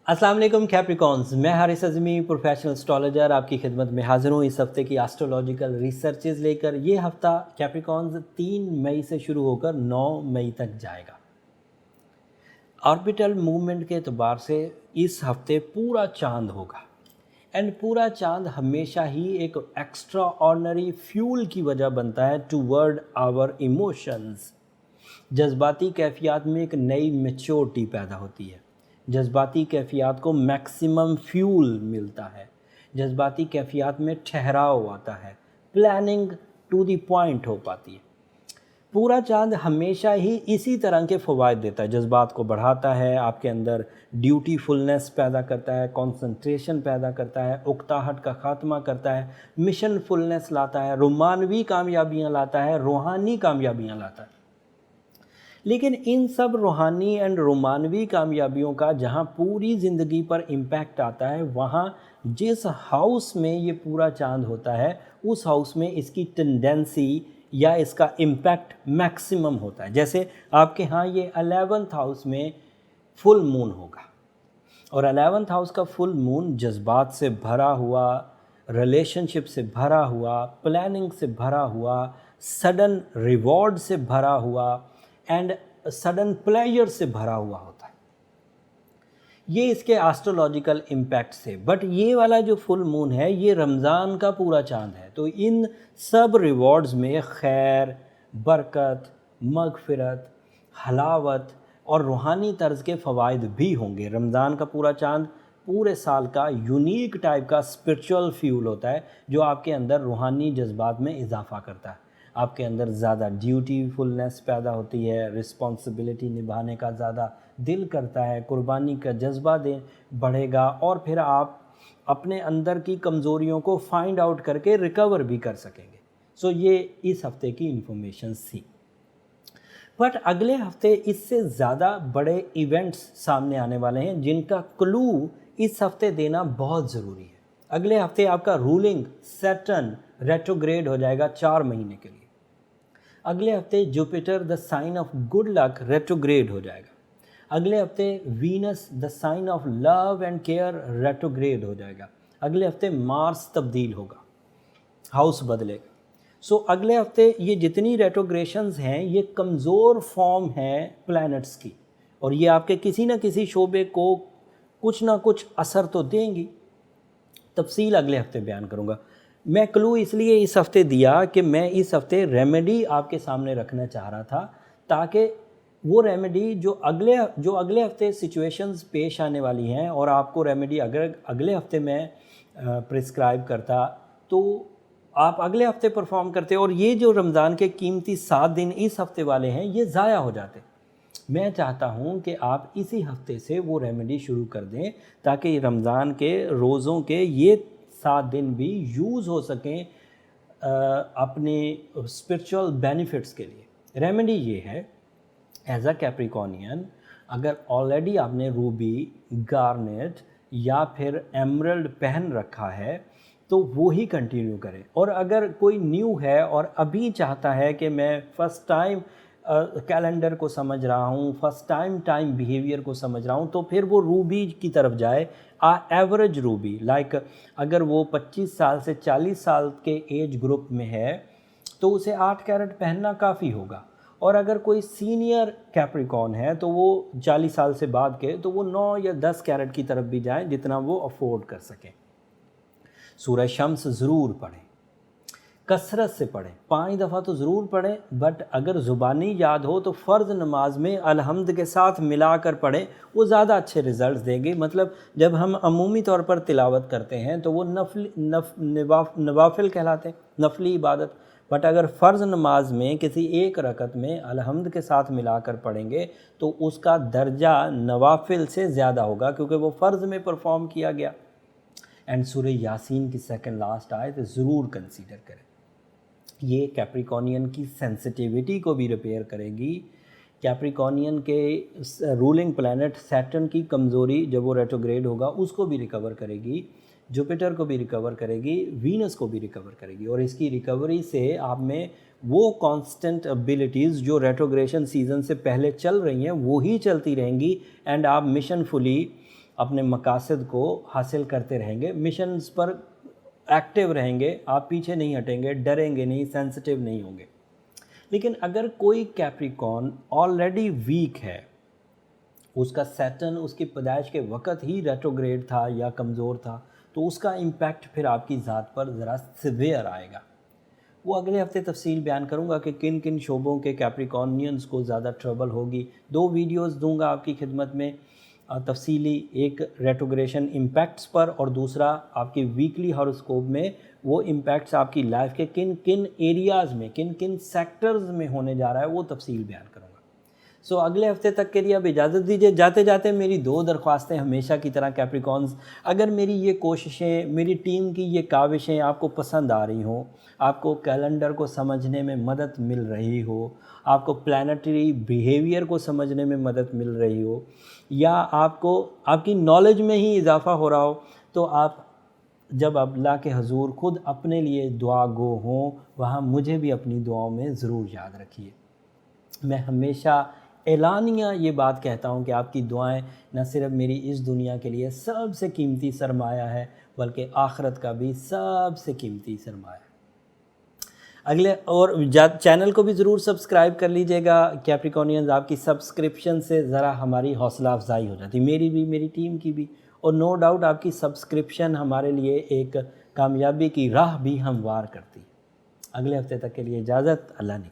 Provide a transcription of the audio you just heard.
अस्सलाम वालेकुम कैप्रिकॉन्स, मैं हारिस अज़मी प्रोफेशनल एस्ट्रोलॉजर आपकी खिदमत में हाज़िर हूँ इस हफ़्ते की एस्ट्रोलॉजिकल रिसर्चेज़ लेकर। ये हफ़्ता कैप्रिकॉन्स 3 मई से शुरू होकर 9 मई तक जाएगा। ऑर्बिटल मूवमेंट के एतबार से इस हफ़्ते पूरा चाँद होगा एंड पूरा चाँद हमेशा ही एक एक्स्ट्रा ऑर्डिनरी फ्यूल की वजह बनता है टूवर्ड आवर इमोशंस। जज्बाती कैफ़ियत में एक नई मैच्योरिटी पैदा होती है। जज्बाती कैफ़ियत को मैक्सिमम फ्यूल मिलता है। जज्बाती कैफ़ियत में ठहराव आता है। प्लानिंग टू द पॉइंट हो पाती है। पूरा चाँद हमेशा ही इसी तरह के फ़वाइद देता है। जज्बात को बढ़ाता है, आपके अंदर ड्यूटीफुलनेस पैदा करता है, कंसंट्रेशन पैदा करता है, उकताहट का ख़ात्मा करता है, मिशनफुलनेस लाता है, रोमानवी कामयाबियाँ लाता है, रूहानी कामयाबियाँ लाता है। लेकिन इन सब रूहानी एंड रोमानवी कामयाबियों का जहाँ पूरी ज़िंदगी पर इम्पैक्ट आता है, वहाँ जिस हाउस में ये पूरा चाँद होता है उस हाउस में इसकी टेंडेंसी या इसका इम्पैक्ट मैक्सिमम होता है। जैसे आपके यहाँ ये 11th हाउस में फुल मून होगा और 11th हाउस का फुल मून जज्बात से भरा हुआ, रिलेशनशिप से भरा हुआ, प्लानिंग से भरा हुआ, सडन रिवॉर्ड से भरा हुआ एंड सडन प्लेजर से भरा हुआ होता है। ये इसके एस्ट्रोलॉजिकल इम्पैक्ट से। बट ये वाला जो फुल मून है ये रमज़ान का पूरा चांद है, तो इन सब रिवॉर्ड्स में खैर, बरकत, मगफिरत, हलावत और रूहानी तर्ज के फ़वाइद भी होंगे। रमज़ान का पूरा चांद पूरे साल का यूनिक टाइप का स्पिरिचुअल फ्यूल होता है जो आपके अंदर रूहानी जज्बात में इजाफ़ा करता है। आपके अंदर ज़्यादा ड्यूटीफुलनेस पैदा होती है, रिस्पॉन्सिबिलिटी निभाने का ज़्यादा दिल करता है, कुर्बानी का जज्बा बढ़ेगा और फिर आप अपने अंदर की कमज़ोरियों को फाइंड आउट करके रिकवर भी कर सकेंगे। सो ये इस हफ़्ते की इंफॉर्मेशन थी। बट अगले हफ्ते इससे ज़्यादा बड़े इवेंट्स सामने आने वाले हैं जिनका क्लू इस हफ्ते देना बहुत ज़रूरी है। अगले हफ्ते आपका रूलिंग सैटर्न रेट्रोग्रेड हो जाएगा 4 महीने के लिए। अगले हफ्ते Jupiter the sign of good luck retrograde हो जाएगा। अगले हफ्ते Venus the sign of love and care retrograde हो जाएगा। अगले हफ्ते मार्स तब्दील होगा, हाउस बदलेगा। सो अगले हफ्ते ये जितनी रेट्रोग्रेशंस हैं ये कमज़ोर फॉर्म है प्लैनेट्स की और ये आपके किसी न किसी शोबे को कुछ ना कुछ असर तो देंगी। तफसील अगले हफ्ते बयान करूँगा। मैं क्लू इसलिए इस हफ़्ते दिया कि मैं इस हफ़्ते रेमेडी आपके सामने रखना चाह रहा था ताकि वो रेमेडी जो अगले हफ़्ते सिचुएशंस पेश आने वाली हैं और आपको रेमेडी अगर अगले हफ़्ते में प्रिस्क्राइब करता तो आप अगले हफ़्ते परफॉर्म करते और ये जो रमज़ान के कीमती 7 दिन इस हफ़्ते वाले हैं ये ज़ाया हो जाते। मैं चाहता हूँ कि आप इसी हफ़्ते से वो रेमेडी शुरू कर दें ताकि रमज़ान के रोज़ों के ये 7 दिन भी यूज़ हो सकें अपने स्पिरिचुअल बेनिफिट्स के लिए। रेमेडी ये है, एज अ कैप्रिकॉनियन अगर ऑलरेडी आपने रूबी, गार्नेट या फिर एमरल्ड पहन रखा है तो वो ही कंटिन्यू करें। और अगर कोई न्यू है और अभी चाहता है कि मैं फ़र्स्ट टाइम कैलेंडर को समझ रहा हूँ, फर्स्ट टाइम बिहेवियर को समझ रहा हूँ, तो फिर वो रूबी की तरफ जाए। एवरेज रूबी लाइक अगर वो 25 साल से 40 साल के एज ग्रुप में है तो उसे 8 कैरेट पहनना काफ़ी होगा। और अगर कोई सीनियर कैप्रिकॉन है तो वो 40 साल से बाद के तो वो 9 या 10 कैरेट की तरफ भी जाएं जितना वो अफोर्ड कर सकें। सूरह शम्स ज़रूर पढ़ें, कसरत से पढ़ें, 5 दफ़ा तो ज़रूर पढ़ें। बट अगर ज़ुबानी याद हो तो फ़र्ज़ नमाज में अलहम्द के साथ मिलाकर पढ़ें, वो ज़्यादा अच्छे रिज़ल्ट देंगे। मतलब जब हम अमूमी तौर पर तिलावत करते हैं तो वो नवाफिल कहलाते हैं, नफली इबादत। बट अगर फ़र्ज़ नमाज में किसी एक रकत में अलहम्द के साथ मिलाकर पढ़ेंगे तो उसका दर्जा नवाफिल से ज़्यादा होगा क्योंकि वो फ़र्ज़ में परफॉर्म किया गया। एंड सूरह यासीन की सेकंड लास्ट आयत ज़रूर कंसीडर करें। ये कैप्रिकॉनियन की सेंसिटिविटी को भी रिपेयर करेगी। कैप्रिकॉनियन के रूलिंग प्लैनेट सैटर्न की कमज़ोरी जब वो रेट्रोग्रेड होगा उसको भी रिकवर करेगी, जुपिटर को भी रिकवर करेगी, वीनस को भी रिकवर करेगी। और इसकी रिकवरी से आप में वो कांस्टेंट एबिलिटीज़ जो रेट्रोग्रेशन सीज़न से पहले चल रही हैं वो ही चलती रहेंगी एंड आप मिशनफुली अपने मकासद को हासिल करते रहेंगे, मिशंस पर एक्टिव रहेंगे, आप पीछे नहीं हटेंगे, डरेंगे नहीं, सेंसिटिव नहीं होंगे। लेकिन अगर कोई कैप्रिकॉर्न ऑलरेडी वीक है, उसका सैटर्न उसकी पैदाइश के वक़्त ही रेट्रोग्रेड था या कमज़ोर था, तो उसका इम्पैक्ट फिर आपकी ज़ात पर ज़रा सिवियर आएगा। वो अगले हफ्ते तफसील बयान करूँगा कि किन किन शोबों के कैप्रिकॉर्नियंस को ज़्यादा ट्रबल होगी। 2 वीडियोस दूंगा आपकी खिदमत में तफसीली, एक रेट्रोग्रेशन इम्पैक्ट्स पर और दूसरा आपकी वीकली हॉरोस्कोप में वो इम्पैक्ट्स आपकी लाइफ के किन किन एरियाज़ में, किन किन सेक्टर्स में होने जा रहा है, वो तफसील बयान करूँगा। सो अगले हफ्ते तक के लिए अब इजाज़त दीजिए। जाते जाते मेरी 2 दरख्वास्तें हमेशा की तरह कैप्रिकॉर्न्स, अगर मेरी ये कोशिशें, मेरी टीम की ये काविशें आपको पसंद आ रही हों, आपको कैलेंडर को समझने में मदद मिल रही हो, आपको प्लानिटरी बिहेवियर को समझने में मदद मिल रही हो, या आपको आपकी नॉलेज में ही इजाफ़ा हो रहा हो, तो आप जब अल्लाह के हजूर ख़ुद अपने लिए दुआ गो हों, वहाँ मुझे भी अपनी दुआओं में ज़रूर याद रखिए। मैं हमेशा एलानिया ये बात कहता हूँ कि आपकी दुआएं न सिर्फ मेरी इस दुनिया के लिए सबसे कीमती सरमाया है, बल्कि आखिरत का भी सबसे कीमती सरमाया है। अगले और चैनल को भी ज़रूर सब्सक्राइब कर लीजिएगा कैप्रिकॉर्नियंस। आपकी सब्सक्रिप्शन से ज़रा हमारी हौसला अफजाई हो जाती, मेरी भी, मेरी टीम की भी, और नो डाउट आपकी सब्सक्रिप्शन हमारे लिए एक कामयाबी की राह भी हमवार करती। अगले हफ्ते तक के लिए इजाज़त, अल्लाह ने